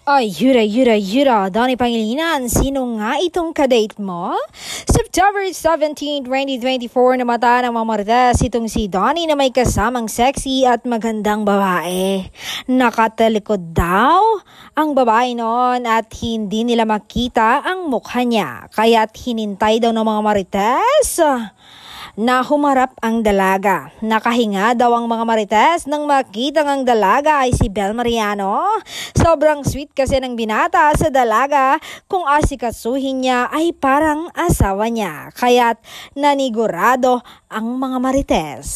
Ay, yura, Donnie Pangilinan, sino nga itong kadate mo? September 17, 2024, namata ng mga marites itong si Donnie na may kasamang sexy at magandang babae. Nakatalikod daw ang babae noon at hindi nila makita ang mukha niya. Kaya't hinintay daw ng mga marites na humarap ang dalaga. Nakahinga daw ang mga marites nang makita ang dalaga ay si Bel Mariano. Sobrang sweet kasi ng binata sa dalaga, kung asikasuhin niya ay parang asawa niya. Kaya't nanigurado ang mga marites.